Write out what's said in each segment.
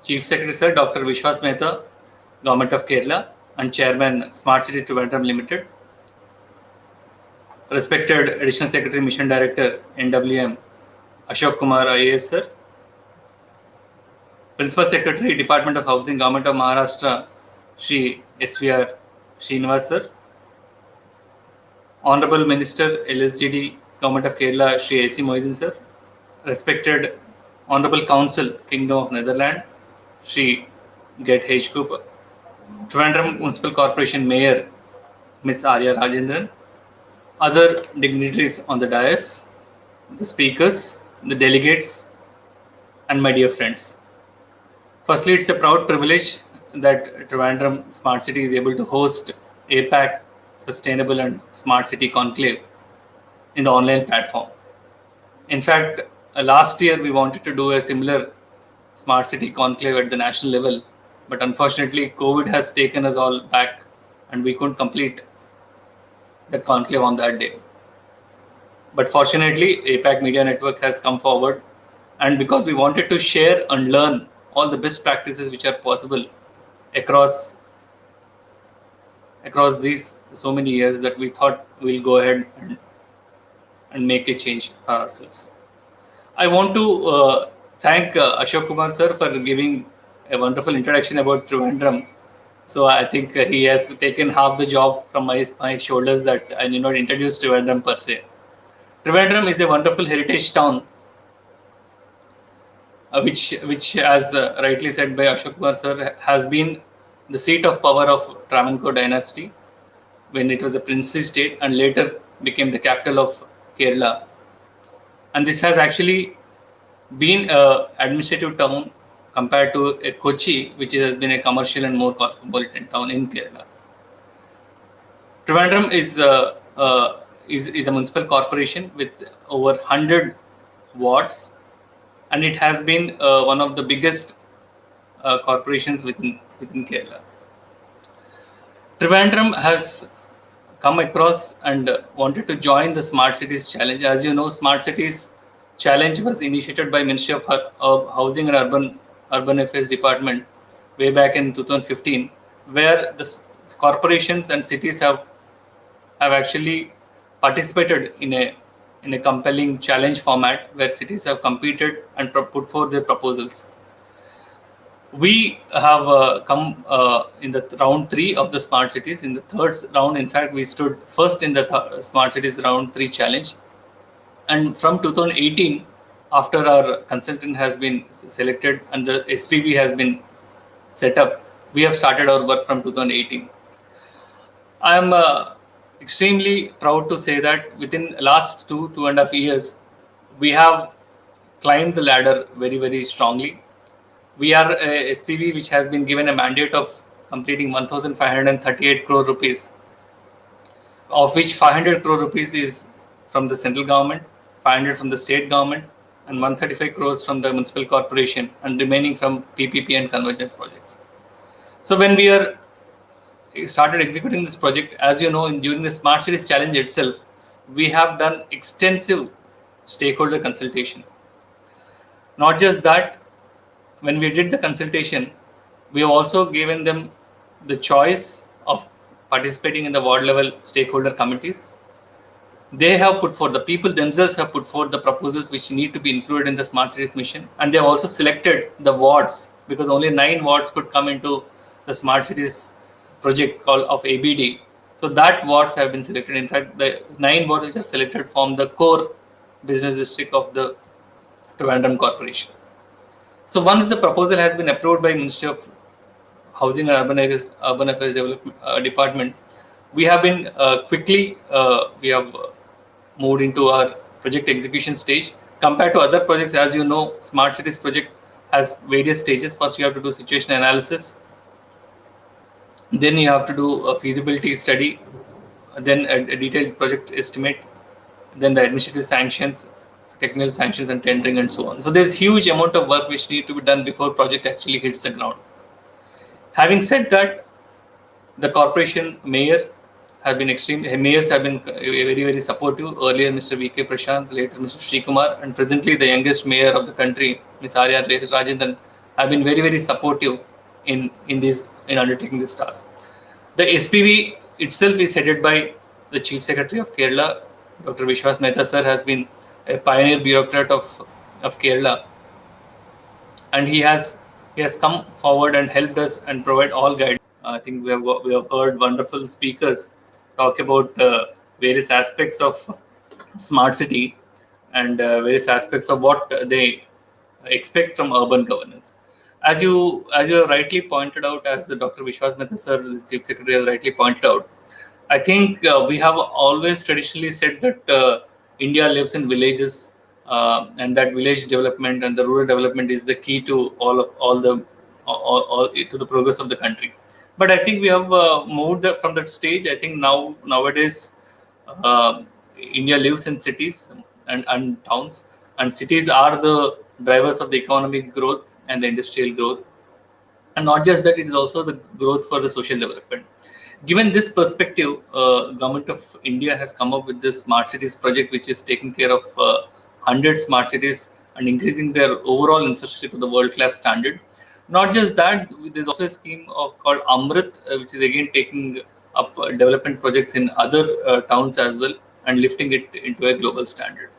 Chief Secretary Sir Dr. Vishwas Mehta, Government of Kerala, and Chairman Smart City Trivandrum Limited. Respected Additional Secretary Mission Director NWM Ashok Kumar IAS Sir. Principal Secretary Department of Housing Government of Maharashtra Shri SVR Srinivas Sir. Honorable Minister LSGD Government of Kerala Shri AC Mohiddin Sir. Respected Honorable Council Kingdom of Netherlands Shri Get H. Cooper. Trivandrum Municipal Corporation Mayor Ms. Arya Rajendran. Other dignitaries on the dais, the speakers, the delegates, and my dear friends. Firstly, it's a proud privilege that Trivandrum Smart City is able to host APAC Sustainable and Smart City Conclave in the online platform. In fact, last year we wanted to do a similar Smart City Conclave at the national level, but unfortunately COVID has taken us all back and we couldn't complete the conclave on that day. But fortunately, APAC Media Network has come forward, and because we wanted to share and learn all the best practices which are possible across these so many years, that we thought we'll go ahead and make a change for ourselves. I want to thank Ashok Kumar sir for giving a wonderful introduction about Trivandrum. So I think he has taken half the job from my shoulders, that I need not introduce Trivandrum per se. Trivandrum is a wonderful heritage town, which as rightly said by Ashok Kumar sir, has been the seat of power of Travancore dynasty when it was a princely state and later became the capital of Kerala. And this has actually been an administrative town compared to a Kochi, which has been a commercial and more cosmopolitan town in Kerala. Trivandrum is a municipal corporation with over 100 wards, and it has been one of the biggest corporations within Kerala. Trivandrum has come across and wanted to join the Smart Cities Challenge. As you know, Smart Cities Challenge was initiated by Ministry of Housing and Urban Affairs Department way back in 2015, where the corporations and cities have actually participated in a compelling challenge format where cities have competed and put forth their proposals. We have come in the round 3 of the Smart Cities. In the third round, in fact, we stood first in the Smart Cities round 3 challenge. And from 2018, after our consultant has been selected and the SPV has been set up, we have started our work from 2018. I am extremely proud to say that within the last 2.5 years, we have climbed the ladder very, very strongly. We are a SPV which has been given a mandate of completing 1,538 crore rupees, of which 500 crore rupees is from the central government, 500 from the state government, and 135 crores from the municipal corporation, and remaining from PPP and convergence projects. So when we started executing this project, as you know, during the Smart Cities Challenge itself, we have done extensive stakeholder consultation. Not just that, when we did the consultation, we have also given them the choice of participating in the ward level stakeholder committees. They have put forth, the people themselves have put forth the proposals which need to be included in the Smart Cities mission, and they have also selected the wards, because only 9 wards could come into the Smart Cities project called of ABD. So that wards have been selected. In fact, the 9 wards which are selected form the core business district of the Trivandrum Corporation. So once the proposal has been approved by Ministry of Housing and Urban Affairs Department, we have been we have moved into our project execution stage. Compared to other projects, as you know, Smart Cities project has various stages. First, you have to do situation analysis. Then you have to do a feasibility study, then a detailed project estimate, then the administrative sanctions, technical sanctions and tendering and so on. So there's huge amount of work which need to be done before project actually hits the ground. Having said that, the corporation mayor have been mayors have been very, very supportive. Earlier, Mr. V.K. Prashant, later Mr. Sri Kumar, and presently the youngest mayor of the country, Ms. Arya Rajendran, have been very, very supportive in undertaking this task. The SPV itself is headed by the Chief Secretary of Kerala. Dr. Vishwas Mehta sir has been a pioneer bureaucrat of Kerala, and he has come forward and helped us and provide all guidance. I think we have heard wonderful speakers talk about various aspects of smart city and various aspects of what they expect from urban governance. As you rightly pointed out, as Dr. Vishwas Mehta sir, the Chief Secretary, has rightly pointed out, I think we have always traditionally said that India lives in villages, and that village development and the rural development is the key to all to the progress of the country. But I think we have moved from that stage. I think nowadays uh, India lives in cities and towns, and cities are the drivers of the economic growth and the industrial growth. And not just that, it is also the growth for the social development. Given this perspective, government of India has come up with this smart cities project, which is taking care of 100 smart cities and increasing their overall infrastructure to the world class standard. Not just that, there's also a scheme called Amrit, which is again taking up development projects in other towns as well and lifting it into a global standard.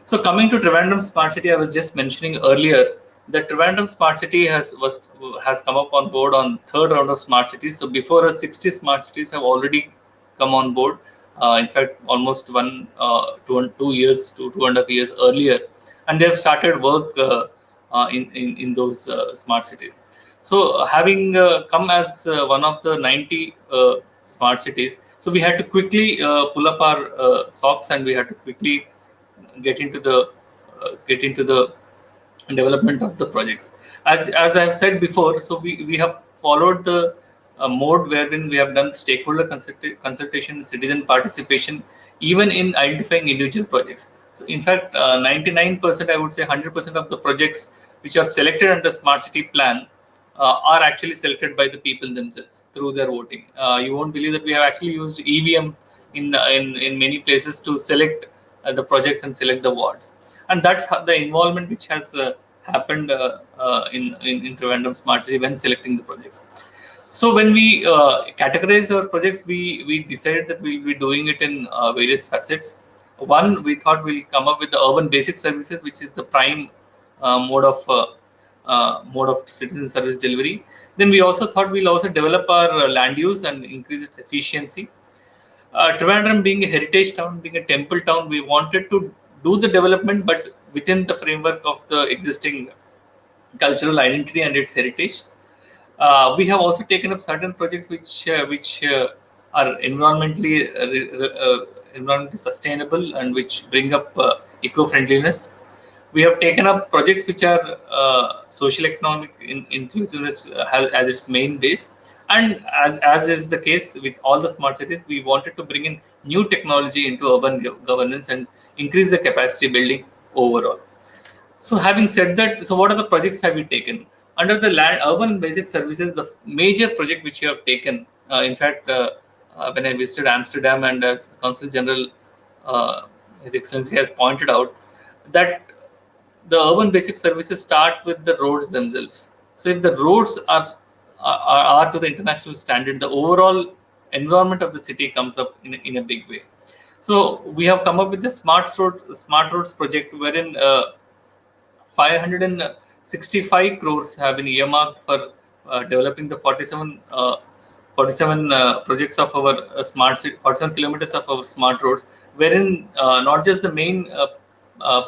So coming to Trivandrum Smart City, I was just mentioning earlier that Trivandrum Smart City has come up on board on third round of smart cities. So before us, 60 smart cities have already come on board. In fact, almost 2 years to 2.5 years earlier, and they have started work in those smart cities. So having come as one of the 90 smart cities, so we had to quickly pull up our socks, and we had to quickly get into the development of the projects. As I have said before, so we have followed the mode wherein we have done stakeholder consultation, citizen participation, even in identifying individual projects. So in fact, 99%, I would say 100% of the projects which are selected under Smart City Plan are actually selected by the people themselves through their voting. You won't believe that we have actually used EVM in many places to select the projects and select the wards, and that's the involvement which has happened in Trivandrum Smart City when selecting the projects. So when we categorized our projects, we decided that we'll be doing it in various facets. One, we thought we'll come up with the urban basic services, which is the prime mode of citizen service delivery. Then we also thought we'll also develop our land use and increase its efficiency. Trivandrum being a heritage town, being a temple town, we wanted to do the development, but within the framework of the existing cultural identity and its heritage. We have also taken up certain projects which are environmentally sustainable and which bring up eco-friendliness. We have taken up projects which are social economic inclusiveness as its main base. And as is the case with all the smart cities, we wanted to bring in new technology into urban governance and increase the capacity building overall. So having said that, so what are the projects have we taken? Under the urban basic services, the major project which we have taken, in fact, when I visited Amsterdam, and as Consul General, His Excellency has pointed out, that the urban basic services start with the roads themselves. So if the roads are to the international standard, the overall environment of the city comes up in a big way. So we have come up with the smart roads project, wherein 565 crores have been earmarked for developing the 47 projects of our 47 kilometers of our smart roads, wherein not just the main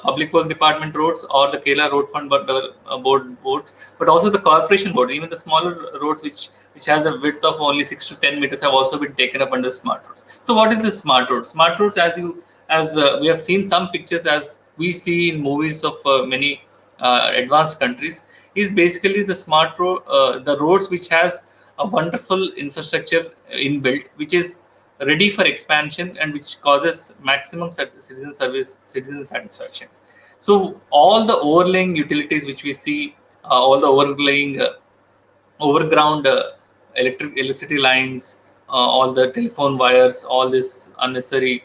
public work department roads or the Kerala Road Fund board boards, but also the corporation board. Even the smaller roads, which has a width of only 6 to 10 meters, have also been taken up under smart roads. So what is this smart roads? Smart roads, as we have seen some pictures, as we see in movies of many advanced countries, is basically the smart road, the roads which has a wonderful infrastructure inbuilt, which is ready for expansion and which causes maximum citizen satisfaction. So all the overlaying utilities which we see, all the overlaying overground electricity lines, all the telephone wires, all this unnecessary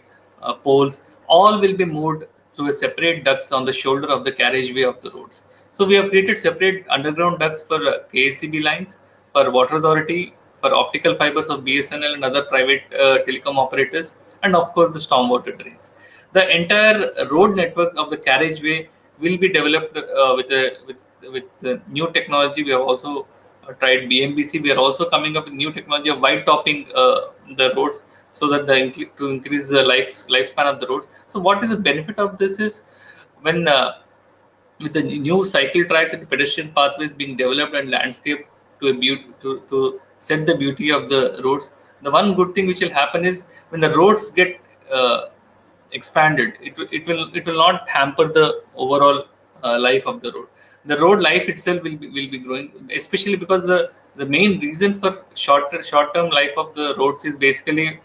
poles, all will be moved through a separate ducts on the shoulder of the carriageway of the roads. So we have created separate underground ducts for KSCB lines, for water authority, for optical fibers of BSNL and other private telecom operators, and of course the stormwater drains. The entire road network of the carriageway will be developed with the new technology. We have also tried BMBC. We are also coming up with new technology of white topping the roads, so that to increase the lifespan of the roads. So what is the benefit of this is, when with the new cycle tracks and pedestrian pathways being developed and landscaped to set the beauty of the roads, the one good thing which will happen is, when the roads get expanded, it will not hamper the overall life of the road. The road life itself will be growing, especially because the main reason for short term life of the roads is basically,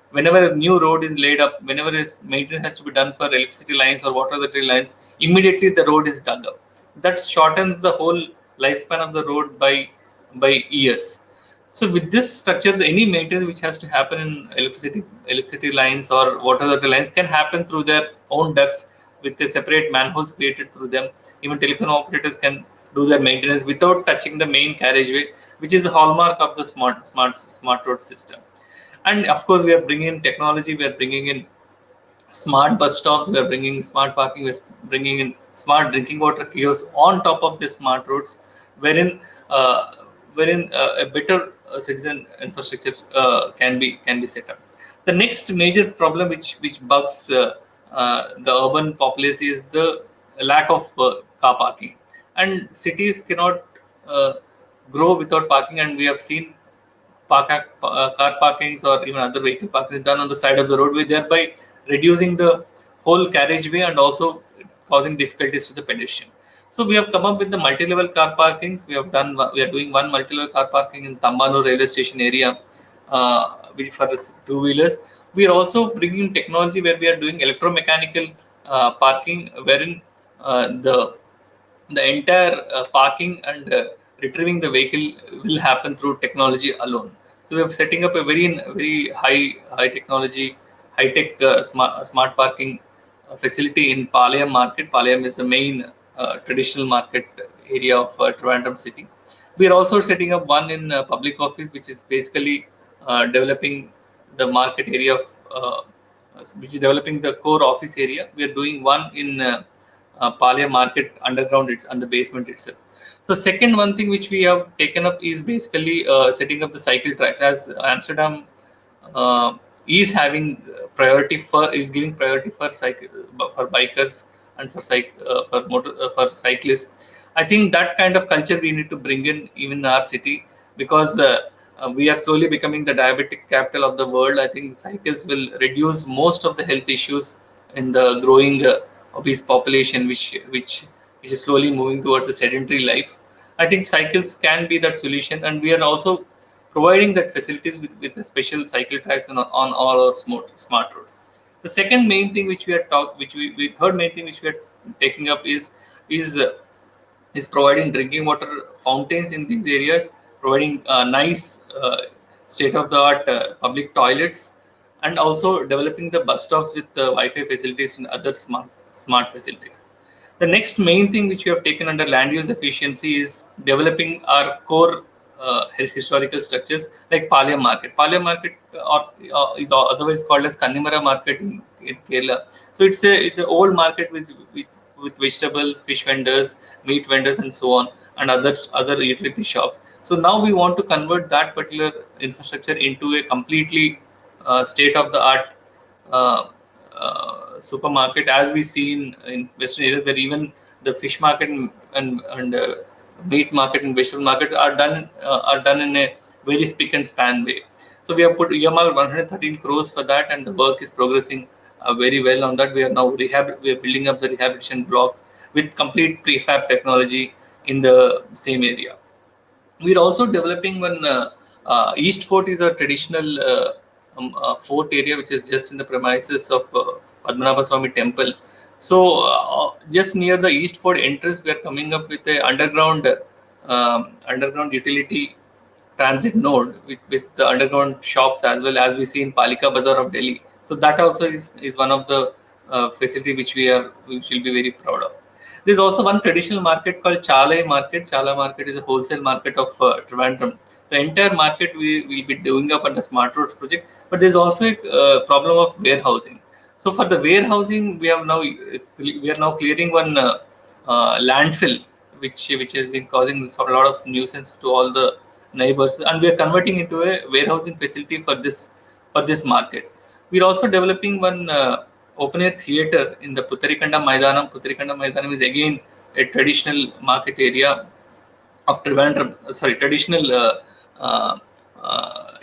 whenever a new road is laid up, whenever maintenance has to be done for electricity lines or water authority lines, immediately the road is dug up. That shortens the whole lifespan of the road by years. So with this structure, any maintenance which has to happen in electricity lines or water authority lines can happen through their own ducts, with a separate manholes created through them. Even telecom operators can do their maintenance without touching the main carriageway, which is the hallmark of the smart road system. And of course, we are bringing in technology. We are bringing in smart bus stops. We are bringing smart parking. We are bringing in smart drinking water kiosks on top of the smart roads, wherein a better citizen infrastructure can be set up. The next major problem which bugs the urban populace is the lack of car parking, and cities cannot grow without parking. And we have seen car parkings or even other vehicle parkings done on the side of the roadway, thereby reducing the whole carriageway and also causing difficulties to the pedestrian. So we have come up with the multi-level car parkings. We are doing one multi-level car parking in Tambanu railway station area, which for two-wheelers. We are also bringing technology where we are doing electromechanical parking, wherein the entire parking and retrieving the vehicle will happen through technology alone. So we are setting up a very high technology, high tech smart parking facility in Palayam market. Palayam is the main traditional market area of Trivandrum city. We are also setting up one in public office, which is basically developing the market area of which is developing the core office area. We are doing one in Palia market underground, it's on the basement itself. So second one thing which we have taken up is basically setting up the cycle tracks, as Amsterdam is having is giving priority for bikers and for cyclists. I think that kind of culture we need to bring in even in our city, because we are slowly becoming the diabetic capital of the world. I think cycles will reduce most of the health issues in the growing obese population, which is slowly moving towards a sedentary life. I think cycles can be that solution, and we are also providing that facilities with a special cycle tracks on all our smart roads. The second main thing which we are third main thing which we are taking up is providing drinking water fountains in these areas, providing nice state-of-the-art public toilets, and also developing the bus stops with Wi-Fi facilities and other smart facilities. The next main thing which we have taken under land use efficiency is developing our core historical structures like Palayam Market. Palayam Market is otherwise called as Kannimara Market in Kerala. So it's an old market with vegetables, fish vendors, meat vendors, and so on, and other utility shops. So now we want to convert that particular infrastructure into a completely state-of-the-art supermarket, as we see in western areas, where even the fish market and meat market and vegetable markets are done in a very spick and span way. So we have put earmarked 113 crores for that, and the work is progressing very well on that. We are now we are building up the rehabilitation block with complete prefab technology in the same area. We are also developing one East Fort is a traditional fort area which is just in the premises of Padmanabha Swami temple. So just near the East Fort entrance, we are coming up with a underground utility transit node with the underground shops, as well as we see in Palika Bazaar of Delhi. So that also is one of the facility which will be very proud of. There's also one traditional market called Chala market. Chala market is a wholesale market of Trivandrum. The entire market we will be doing up under Smart Roads project, but there's also a problem of warehousing. So for the warehousing, we are now clearing one landfill, which has been causing a lot of nuisance to all the neighbors, and we are converting into a warehousing facility for this market. We're also developing one open air theater in the Puttarikanda Maidanam. Puttarikanda Maidanam is again a traditional market area of Trivandrum. Sorry, traditional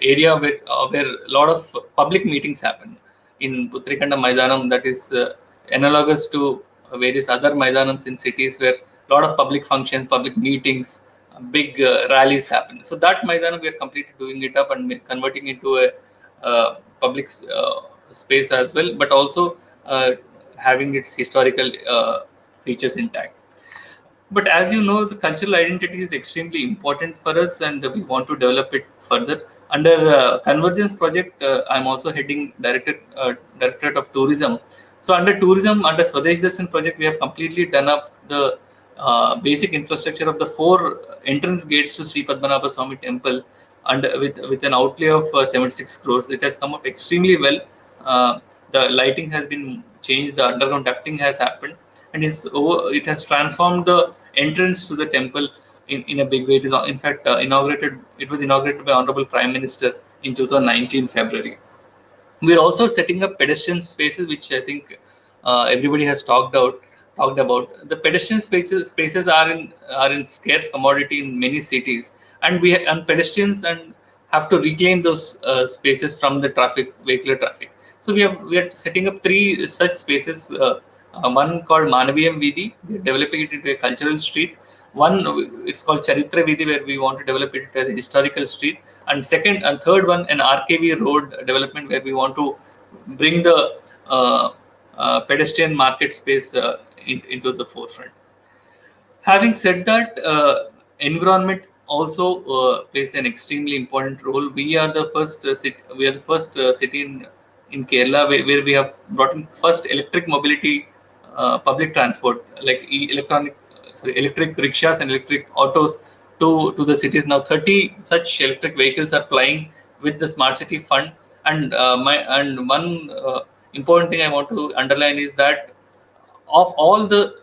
area where a lot of public meetings happen in Puttarikanda Maidanam. That is analogous to various other Maidanams in cities where a lot of public functions, public meetings, big rallies happen. So that Maidanam we are completely doing it up and converting into a public space as well, but also having its historical features intact. But as you know, the cultural identity is extremely important for us, and we want to develop it further. Under Convergence project, I'm also heading Directorate of Tourism. So under tourism, under Swadesh Darshan project, we have completely done up the basic infrastructure of the 4 entrance gates to Sri Padmanabha Swami Temple, and with an outlay of 76 crores. It has come up extremely well. The lighting has been changed, the underground ducting has happened, and it has transformed the entrance to the temple in a big way. It is in fact it was inaugurated by Honorable Prime Minister in 2019 February. We are also setting up pedestrian spaces, which I think everybody has talked about. The pedestrian spaces are in scarce commodity in many cities, and pedestrians have to reclaim those spaces from the vehicular traffic. So we are setting up 3 such spaces. One called Manaviyam Vidhi, we are developing it into a cultural street. One, it's called Charitra Vidhi, where we want to develop it as a historical street. And second and third one, an RKV road development, where we want to bring the pedestrian market space into the forefront. Having said that, environment also plays an extremely important role. We are the first city in Kerala where we have brought in first electric mobility, public transport, like electric rickshaws and electric autos to the cities. Now 30 such electric vehicles are plying with the Smart City Fund. And one important thing I want to underline is that of all the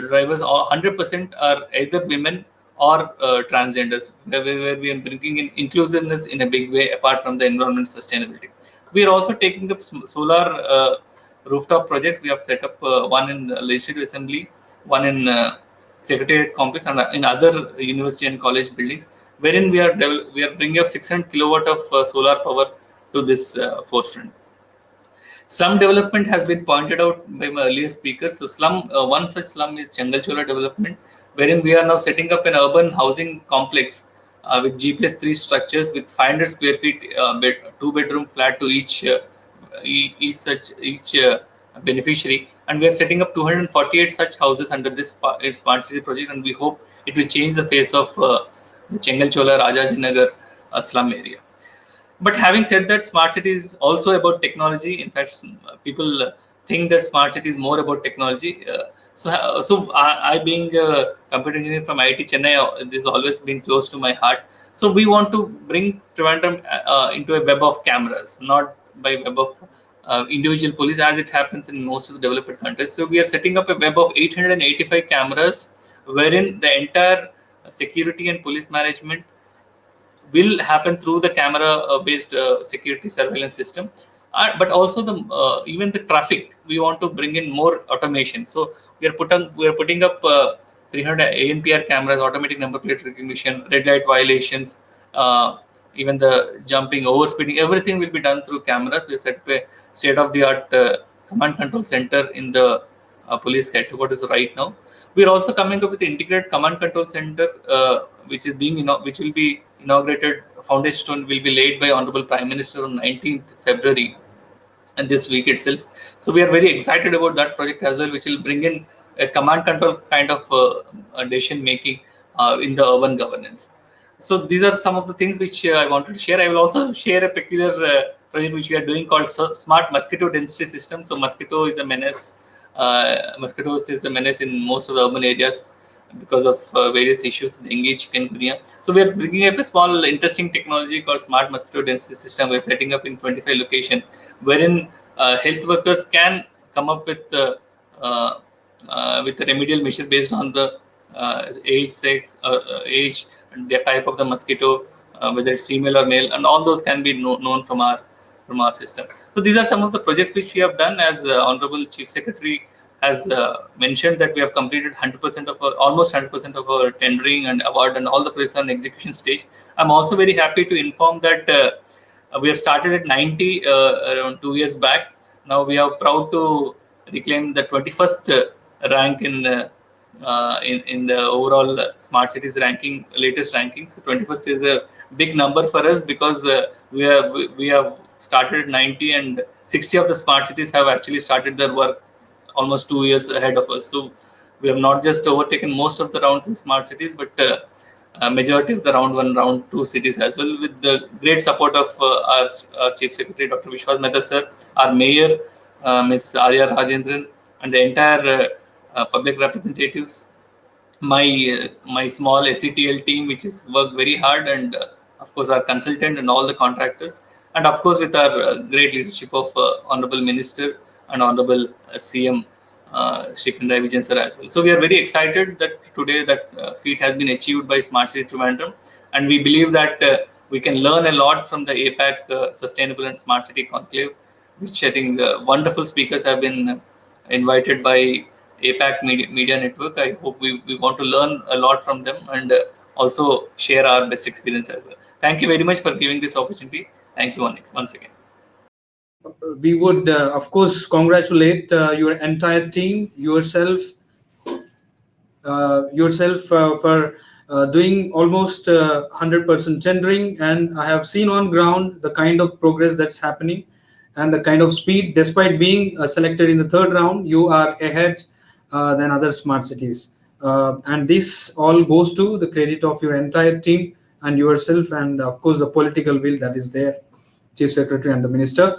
drivers, 100% are either women or transgenders, where we are bringing in inclusiveness in a big way, apart from the environment sustainability. We are also taking up solar rooftop projects. We have set up one in Legislative Assembly, one in Secretariat Complex, and in other university and college buildings, wherein we are bringing up 600 kilowatt of solar power to this forefront. Slum development has been pointed out by my earlier speakers. So one such slum is Changalchola development, wherein we are now setting up an urban housing complex with G+3 structures with 500 square feet 2-bedroom flat to each beneficiary, and we are setting up 248 such houses under this Smart City project, and we hope it will change the face of the Changalchola Rajajinagar slum area. But having said that, Smart City is also about technology. In fact, people think that Smart City is more about technology. So I being a computer engineer from IIT Chennai, this has always been close to my heart. So we want to bring Trivandrum into a web of cameras, not by web of individual police, as it happens in most of the developed countries. So we are setting up a web of 885 cameras, wherein the entire security and police management will happen through the camera-based security surveillance system. But also even the traffic, we want to bring in more automation. So we are putting up 300 ANPR cameras, automatic number plate recognition, red light violations, even the jumping, overspeeding, everything will be done through cameras. We have set up a state-of-the-art command control center in the police headquarters right now. We are also coming up with the integrated command control center, which will be inaugurated. Foundation stone will be laid by Honorable Prime Minister on 19th February, and this week itself. So we are very excited about that project as well, which will bring in a command control kind of decision making in the urban governance. So these are some of the things which I wanted to share. I will also share a peculiar project which we are doing called Smart Mosquito Density System. So mosquito is a menace. Mosquitoes is a menace in most of the urban areas because of various issues, dengue, chikungunya. So we are bringing up a small, interesting technology called Smart Mosquito Density System. We're setting up in 25 locations, wherein health workers can come up with a remedial measure based on the age, sex, age, and the type of the mosquito, whether it's female or male, and all those can be known from our system. So these are some of the projects which we have done. As Honorable Chief Secretary has mentioned, that we have completed 100% of almost 100% of our tendering and award, and all the projects are in execution stage. I'm also very happy to inform that we have started at 90 around 2 years back. Now we are proud to reclaim the 21st rank in the overall smart cities ranking, latest rankings. So 21st is a big number for us, because we have started at 90, and 60 of the smart cities have actually started their work almost 2 years ahead of us. So we have not just overtaken most of the round 3 smart cities, but majority of the round 1, round 2 cities as well, with the great support of our Chief Secretary, Dr. Vishwas Mehta sir, our Mayor, Ms. Arya Rajendran, and the entire public representatives, my small SETL team, which has worked very hard, and of course our consultant and all the contractors, and of course with our great leadership of Honorable Minister and Honorable CM Shri Pinarayi Vijayan sir as well. So we are very excited that today that feat has been achieved by Smart City Trivandrum, and we believe that we can learn a lot from the APAC Sustainable and Smart City Conclave, which I think wonderful speakers have been invited by APAC Media Network. I hope we want to learn a lot from them, and also share our best experience as well. Thank you very much for giving this opportunity. Thank you once again. We would, of course, congratulate your entire team, yourself for doing almost 100% tendering. And I have seen on ground the kind of progress that's happening and the kind of speed. Despite being selected in the 3rd round, you are ahead than other smart cities. And this all goes to the credit of your entire team and yourself, and of course the political will that is there, Chief Secretary and the Minister.